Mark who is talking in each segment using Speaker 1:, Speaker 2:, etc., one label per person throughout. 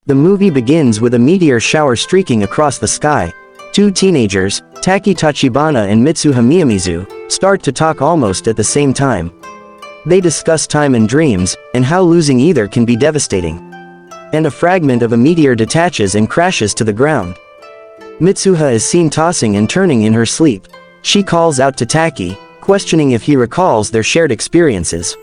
Speaker 1: The movie begins with a meteor shower streaking across the sky. Two teenagers, Taki Tachibana and Mitsuha Miyamizu, start to talk almost at the same time. They discuss time and dreams, and how losing either can be devastating. And a fragment of a meteor detaches and crashes to the ground. Mitsuha is seen tossing and turning in her sleep. She calls out to Taki, questioning if he recalls their shared experiences.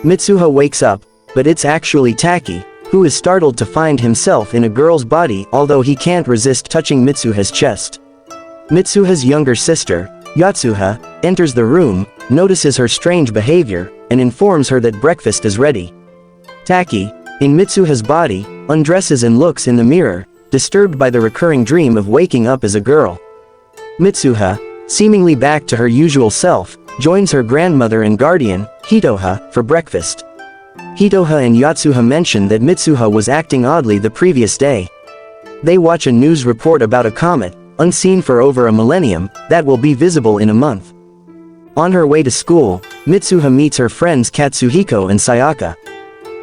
Speaker 1: Mitsuha wakes up, but it's actually Taki, who is startled to find himself in a girl's body, although he can't resist touching Mitsuha's chest. Mitsuha's younger sister, Yatsuha, enters the room, notices her strange behavior, and informs her that breakfast is ready. Taki, in Mitsuha's body, undresses and looks in the mirror, disturbed by the recurring dream of waking up as a girl. Mitsuha, seemingly back to her usual self, joins her grandmother and guardian, Hitoha, for breakfast. Hitoha and Yatsuha mention that Mitsuha was acting oddly the previous day. They watch a news report about a comet, unseen for over a millennium, that will be visible in a month. On her way to school, Mitsuha meets her friends Katsuhiko and Sayaka.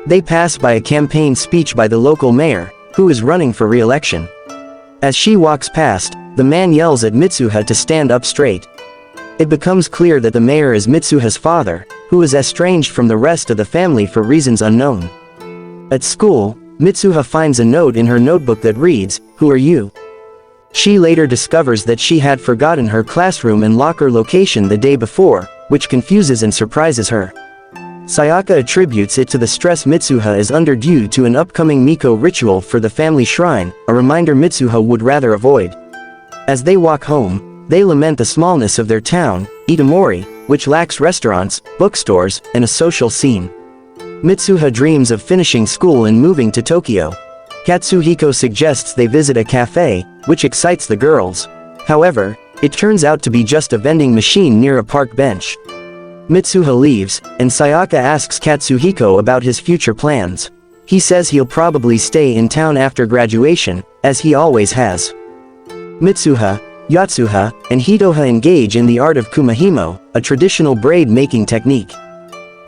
Speaker 1: They pass by a campaign speech by the local mayor, who is running for re-election. As she walks past, the man yells at Mitsuha to stand up straight. It becomes clear that the mayor is Mitsuha's father, who is estranged from the rest of the family for reasons unknown. At school, Mitsuha finds a note in her notebook that reads, "Who are you?" She later discovers that she had forgotten her classroom and locker location the day before, which confuses and surprises her. Sayaka attributes it to the stress Mitsuha is under due to an upcoming Miko ritual for the family shrine, a reminder Mitsuha would rather avoid. As they walk home, they lament the smallness of their town, Itamori, which lacks restaurants, bookstores, and a social scene. Mitsuha dreams of finishing school and moving to Tokyo. Katsuhiko suggests they visit a cafe, which excites the girls. However, it turns out to be just a vending machine near a park bench. Mitsuha leaves, and Sayaka asks Katsuhiko about his future plans. He says he'll probably stay in town after graduation, as he always has. Mitsuha, Yatsuha, and Hitoha engage in the art of kumahimo, a traditional braid-making technique.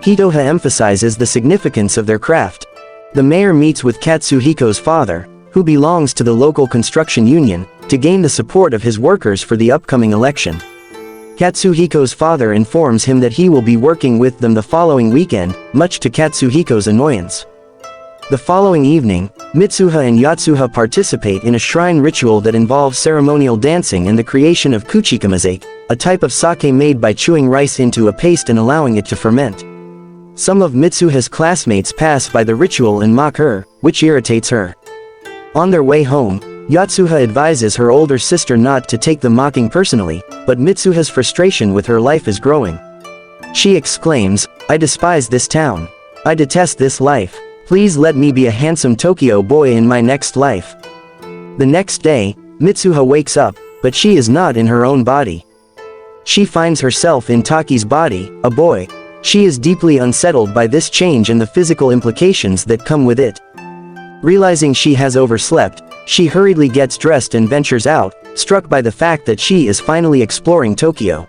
Speaker 1: Hitoha emphasizes the significance of their craft. The mayor meets with Katsuhiko's father, who belongs to the local construction union, to gain the support of his workers for the upcoming election. Katsuhiko's father informs him that he will be working with them the following weekend, much to Katsuhiko's annoyance. The following evening, Mitsuha and Yatsuha participate in a shrine ritual that involves ceremonial dancing and the creation of kuchikamazake, a type of sake made by chewing rice into a paste and allowing it to ferment. Some of Mitsuha's classmates pass by the ritual and mock her, which irritates her. On their way home, Yatsuha advises her older sister not to take the mocking personally, but Mitsuha's frustration with her life is growing. She exclaims, "I despise this town. I detest this life. Please let me be a handsome Tokyo boy in my next life." The next day, Mitsuha wakes up, but she is not in her own body. She finds herself in Taki's body, a boy. She is deeply unsettled by this change and the physical implications that come with it. Realizing she has overslept, she hurriedly gets dressed and ventures out, struck by the fact that she is finally exploring Tokyo.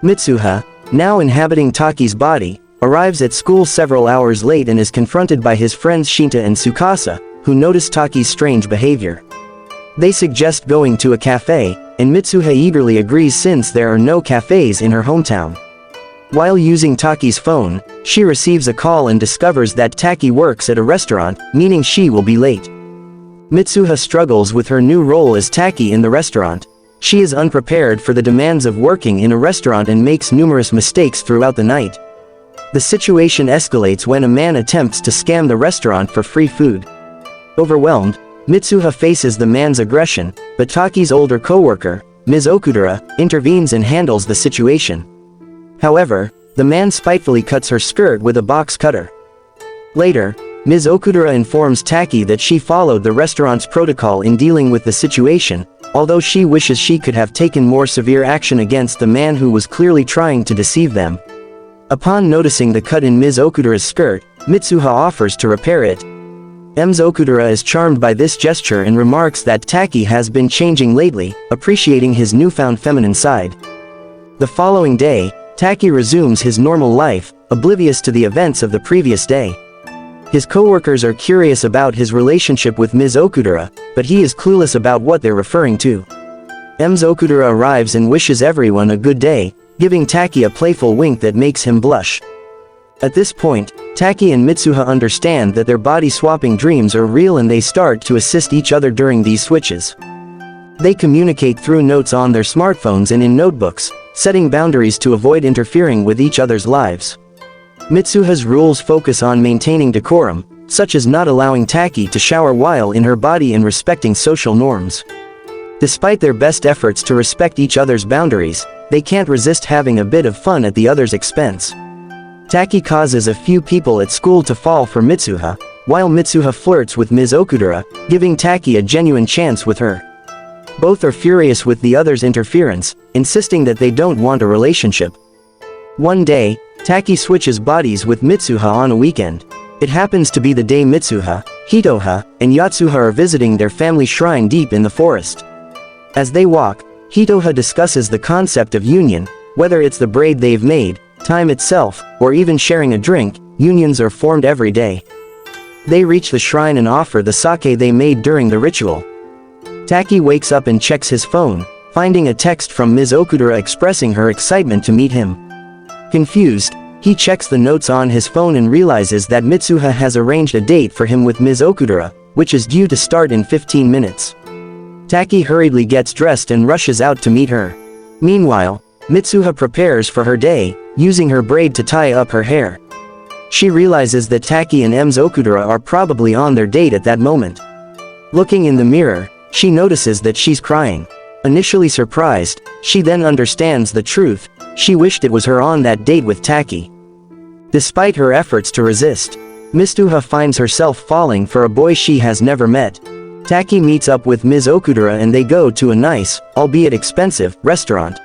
Speaker 1: Mitsuha, now inhabiting Taki's body, arrives at school several hours late and is confronted by his friends Shinta and Tsukasa, who notice Taki's strange behavior. They suggest going to a cafe, and Mitsuha eagerly agrees since there are no cafes in her hometown. While using Taki's phone, she receives a call and discovers that Taki works at a restaurant, meaning she will be late. Mitsuha struggles with her new role as Taki in the restaurant. She is unprepared for the demands of working in a restaurant and makes numerous mistakes throughout the night. The situation escalates when a man attempts to scam the restaurant for free food. Overwhelmed, Mitsuha faces the man's aggression, but Taki's older co-worker, Ms. Okudera, intervenes and handles the situation. However, the man spitefully cuts her skirt with a box cutter. Later, Ms. Okudera informs Taki that she followed the restaurant's protocol in dealing with the situation, although she wishes she could have taken more severe action against the man who was clearly trying to deceive them. Upon noticing the cut in Ms. Okudera's skirt, Mitsuha offers to repair it. Ms. Okudera is charmed by this gesture and remarks that Taki has been changing lately, appreciating his newfound feminine side. The following day, Taki resumes his normal life, oblivious to the events of the previous day. His coworkers are curious about his relationship with Ms. Okudera, but he is clueless about what they're referring to. Ms. Okudera arrives and wishes everyone a good day, giving Taki a playful wink that makes him blush. At this point, Taki and Mitsuha understand that their body-swapping dreams are real and they start to assist each other during these switches. They communicate through notes on their smartphones and in notebooks, setting boundaries to avoid interfering with each other's lives. Mitsuha's rules focus on maintaining decorum, such as not allowing Taki to shower while in her body and respecting social norms. Despite their best efforts to respect each other's boundaries, they can't resist having a bit of fun at the other's expense. Taki causes a few people at school to fall for Mitsuha, while Mitsuha flirts with Ms. Okudera, giving Taki a genuine chance with her. Both are furious with the other's interference, insisting that they don't want a relationship. One day, Taki switches bodies with Mitsuha on a weekend. It happens to be the day Mitsuha, Hitoha, and Yatsuha are visiting their family shrine deep in the forest. As they walk, Hitoha discusses the concept of union, whether it's the braid they've made, time itself, or even sharing a drink. Unions are formed every day. They reach the shrine and offer the sake they made during the ritual. Taki wakes up and checks his phone, finding a text from Ms. Okudera expressing her excitement to meet him. Confused, he checks the notes on his phone and realizes that Mitsuha has arranged a date for him with Ms. Okudera, which is due to start in 15 minutes. Taki hurriedly gets dressed and rushes out to meet her. Meanwhile, Mitsuha prepares for her day, using her braid to tie up her hair. She realizes that Taki and Ms. Okudera are probably on their date at that moment. Looking in the mirror, she notices that she's crying. Initially surprised, she then understands the truth. She wished it was her on that date with Taki. Despite her efforts to resist, Mitsuha finds herself falling for a boy she has never met. Taki meets up with Ms. Okudera and they go to a nice, albeit expensive, restaurant.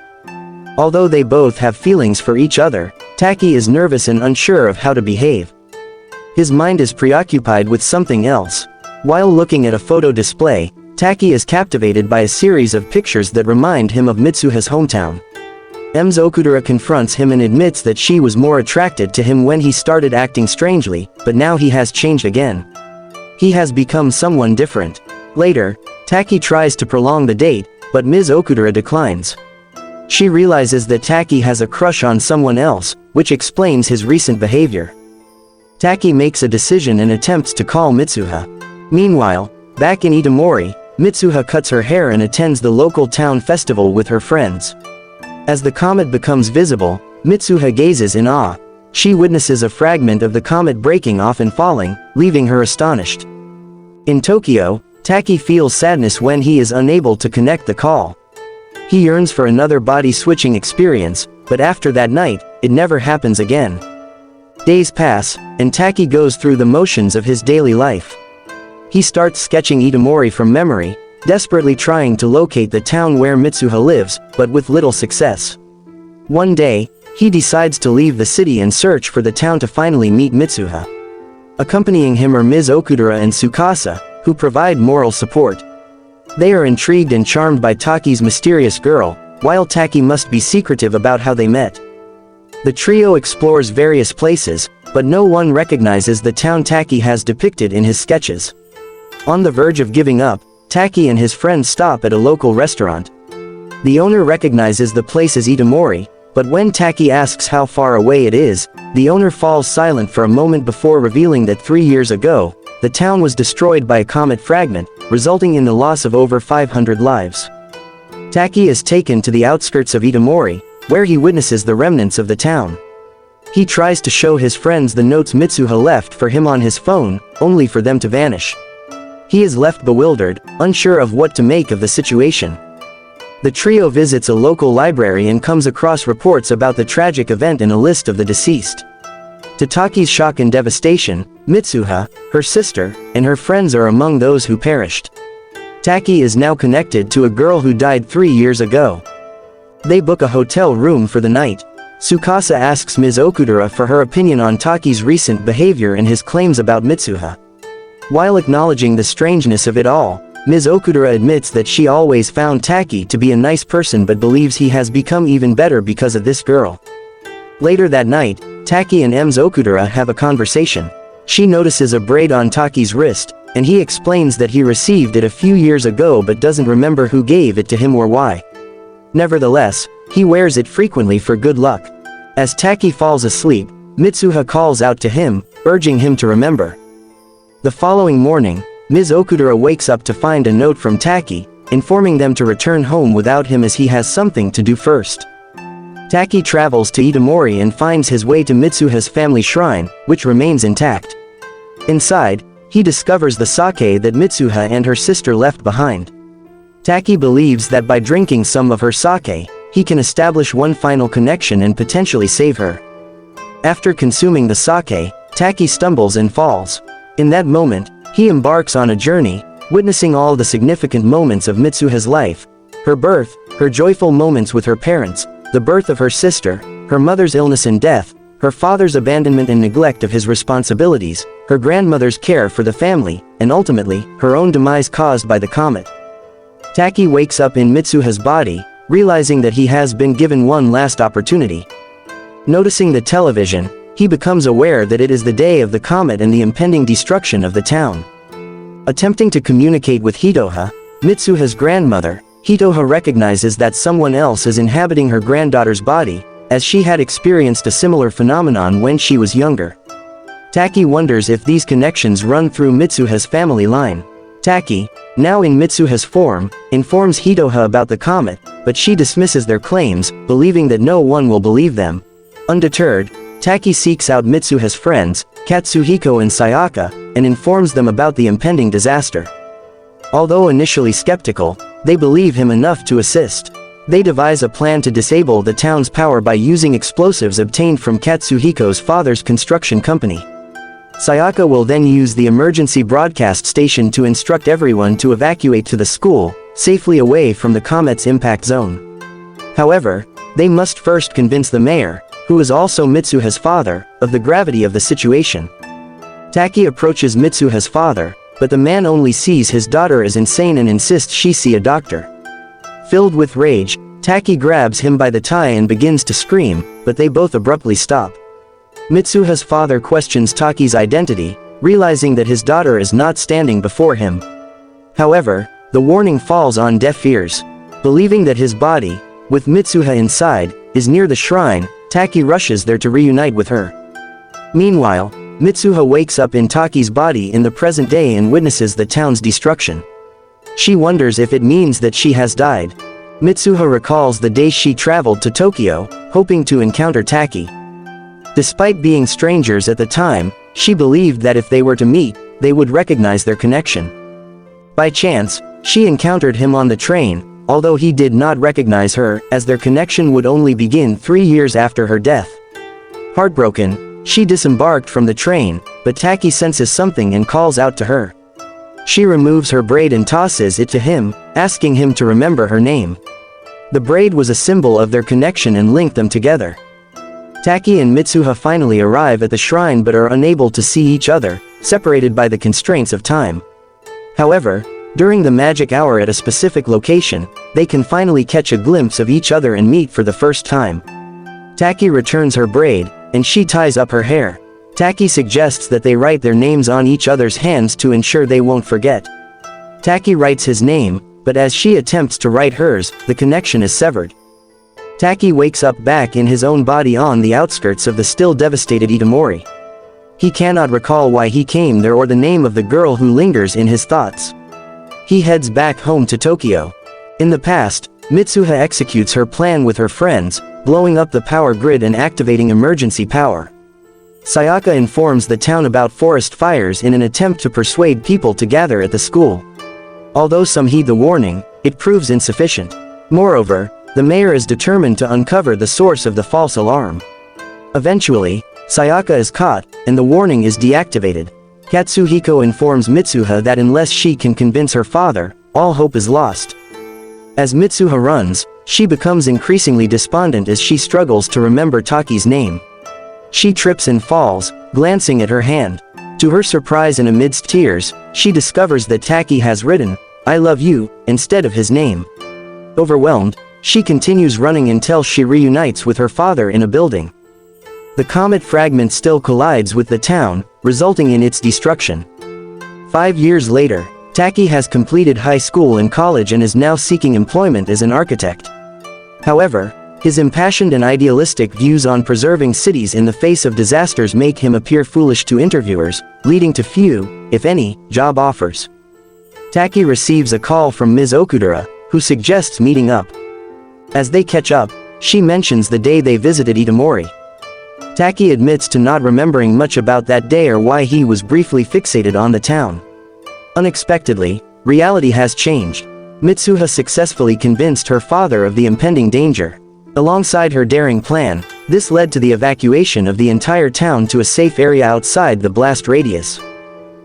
Speaker 1: Although they both have feelings for each other, Taki is nervous and unsure of how to behave. His mind is preoccupied with something else. While looking at a photo display, Taki is captivated by a series of pictures that remind him of Mitsuha's hometown. Ms. Okudera confronts him and admits that she was more attracted to him when he started acting strangely, but now he has changed again. He has become someone different. Later, Taki tries to prolong the date, but Ms. Okudera declines. She realizes that Taki has a crush on someone else, which explains his recent behavior. Taki makes a decision and attempts to call Mitsuha. Meanwhile, back in Itamori, Mitsuha cuts her hair and attends the local town festival with her friends. As the comet becomes visible, Mitsuha gazes in awe. She witnesses a fragment of the comet breaking off and falling, leaving her astonished. In Tokyo, Taki feels sadness when he is unable to connect the call. He yearns for another body-switching experience, but after that night, it never happens again. Days pass, and Taki goes through the motions of his daily life. He starts sketching Itamori from memory, desperately trying to locate the town where Mitsuha lives, but with little success. One day, he decides to leave the city and search for the town to finally meet Mitsuha. Accompanying him are Ms. Okudera and Tsukasa, who provide moral support. They are intrigued and charmed by Taki's mysterious girl, while Taki must be secretive about how they met. The trio explores various places, but no one recognizes the town Taki has depicted in his sketches. On the verge of giving up, Taki and his friends stop at a local restaurant. The owner recognizes the place as Itamori, but when Taki asks how far away it is, the owner falls silent for a moment before revealing that 3 years ago, the town was destroyed by a comet fragment, resulting in the loss of over 500 lives. Taki is taken to the outskirts of Itamori, where he witnesses the remnants of the town. He tries to show his friends the notes Mitsuha left for him on his phone, only for them to vanish. He is left bewildered, unsure of what to make of the situation. The trio visits a local library and comes across reports about the tragic event and a list of the deceased. To Taki's shock and devastation, Mitsuha, her sister, and her friends are among those who perished. Taki is now connected to a girl who died 3 years ago. They book a hotel room for the night. Tsukasa asks Ms. Okudera for her opinion on Taki's recent behavior and his claims about Mitsuha. While acknowledging the strangeness of it all, Ms. Okudera admits that she always found Taki to be a nice person but believes he has become even better because of this girl. Later that night, Taki and Ms. Okudera have a conversation. She notices a braid on Taki's wrist, and he explains that he received it a few years ago but doesn't remember who gave it to him or why. Nevertheless, he wears it frequently for good luck. As Taki falls asleep, Mitsuha calls out to him, urging him to remember. The following morning, Ms. Okudera wakes up to find a note from Taki, informing them to return home without him as he has something to do first. Taki travels to Itamori and finds his way to Mitsuha's family shrine, which remains intact. Inside, he discovers the sake that Mitsuha and her sister left behind. Taki believes that by drinking some of her sake, he can establish one final connection and potentially save her. After consuming the sake, Taki stumbles and falls. In that moment, he embarks on a journey, witnessing all the significant moments of Mitsuha's life: her birth, her joyful moments with her parents, the birth of her sister, her mother's illness and death, her father's abandonment and neglect of his responsibilities, her grandmother's care for the family, and ultimately, her own demise caused by the comet. Taki wakes up in Mitsuha's body, realizing that he has been given one last opportunity. Noticing the television, he becomes aware that it is the day of the comet and the impending destruction of the town. Attempting to communicate with Hitoha, Mitsuha's grandmother, Hitoha recognizes that someone else is inhabiting her granddaughter's body, as she had experienced a similar phenomenon when she was younger. Taki wonders if these connections run through Mitsuha's family line. Taki, now in Mitsuha's form, informs Hitoha about the comet, but she dismisses their claims, believing that no one will believe them. Undeterred, Taki seeks out Mitsuha's friends, Katsuhiko and Sayaka, and informs them about the impending disaster. Although initially skeptical, they believe him enough to assist. They devise a plan to disable the town's power by using explosives obtained from Katsuhiko's father's construction company. Sayaka will then use the emergency broadcast station to instruct everyone to evacuate to the school, safely away from the comet's impact zone. However, they must first convince the mayor, who is also Mitsuha's father, of the gravity of the situation. Taki approaches Mitsuha's father, but the man only sees his daughter as insane and insists she see a doctor. Filled with rage, Taki grabs him by the tie and begins to scream, but they both abruptly stop. Mitsuha's father questions Taki's identity, realizing that his daughter is not standing before him. However, the warning falls on deaf ears. Believing that his body, with Mitsuha inside, is near the shrine, Taki rushes there to reunite with her. Meanwhile, Mitsuha wakes up in Taki's body in the present day and witnesses the town's destruction. She wonders if it means that she has died. Mitsuha recalls the day she traveled to Tokyo, hoping to encounter Taki. Despite being strangers at the time, she believed that if they were to meet, they would recognize their connection. By chance, she encountered him on the train, although he did not recognize her, as their connection would only begin 3 years after her death. Heartbroken, she disembarked from the train, but Taki senses something and calls out to her. She removes her braid and tosses it to him, asking him to remember her name. The braid was a symbol of their connection and linked them together. Taki and Mitsuha finally arrive at the shrine but are unable to see each other, separated by the constraints of time. However, during the magic hour at a specific location, they can finally catch a glimpse of each other and meet for the first time. Taki returns her braid, and she ties up her hair. Taki suggests that they write their names on each other's hands to ensure they won't forget. Taki writes his name, but as she attempts to write hers, the connection is severed. Taki wakes up back in his own body on the outskirts of the still devastated Itamori. He cannot recall why he came there or the name of the girl who lingers in his thoughts. He heads back home to Tokyo. In the past, Mitsuha executes her plan with her friends, blowing up the power grid and activating emergency power. Sayaka informs the town about forest fires in an attempt to persuade people to gather at the school. Although some heed the warning, it proves insufficient. Moreover, the mayor is determined to uncover the source of the false alarm. Eventually, Sayaka is caught, and the warning is deactivated. Katsuhiko informs Mitsuha that unless she can convince her father, all hope is lost. As Mitsuha runs, she becomes increasingly despondent as she struggles to remember Taki's name. She trips and falls, glancing at her hand. To her surprise and amidst tears, she discovers that Taki has written, "I love you," instead of his name. Overwhelmed, she continues running until she reunites with her father in a building. The comet fragment still collides with the town, resulting in its destruction. 5 years later, Taki has completed high school and college and is now seeking employment as an architect. However, his impassioned and idealistic views on preserving cities in the face of disasters make him appear foolish to interviewers, leading to few, if any, job offers. Taki receives a call from Ms. Okudera, who suggests meeting up. As they catch up, she mentions the day they visited Itamori. Taki admits to not remembering much about that day or why he was briefly fixated on the town. Unexpectedly, reality has changed. Mitsuha successfully convinced her father of the impending danger. Alongside her daring plan, this led to the evacuation of the entire town to a safe area outside the blast radius.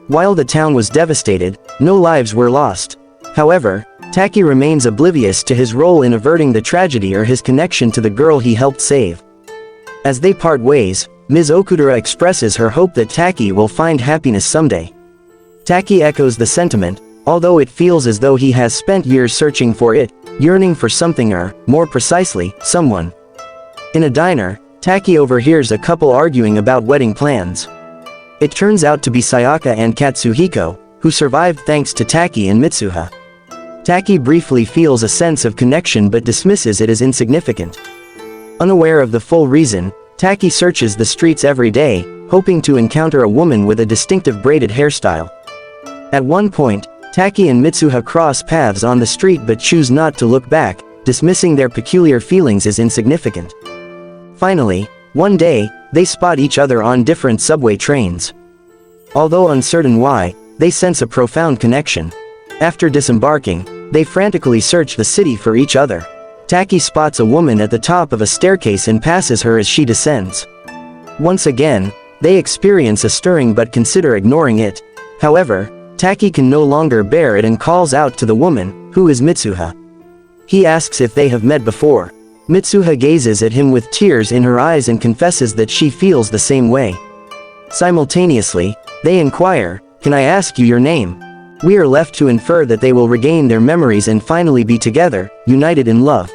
Speaker 1: While the town was devastated, no lives were lost. However, Taki remains oblivious to his role in averting the tragedy or his connection to the girl he helped save. As they part ways, Ms. Okudera expresses her hope that Taki will find happiness someday. Taki echoes the sentiment, although it feels as though he has spent years searching for it, yearning for something or, more precisely, someone. In a diner, Taki overhears a couple arguing about wedding plans. It turns out to be Sayaka and Katsuhiko, who survived thanks to Taki and Mitsuha. Taki briefly feels a sense of connection but dismisses it as insignificant. Unaware of the full reason, Taki searches the streets every day, hoping to encounter a woman with a distinctive braided hairstyle. At one point, Taki and Mitsuha cross paths on the street but choose not to look back, dismissing their peculiar feelings as insignificant. Finally, one day, they spot each other on different subway trains. Although uncertain why, they sense a profound connection. After disembarking, they frantically search the city for each other. Taki spots a woman at the top of a staircase and passes her as she descends. Once again, they experience a stirring but consider ignoring it. However, Taki can no longer bear it and calls out to the woman, who is Mitsuha. He asks if they have met before. Mitsuha gazes at him with tears in her eyes and confesses that she feels the same way. Simultaneously, they inquire, "Can I ask you your name?" We are left to infer that they will regain their memories and finally be together, united in love.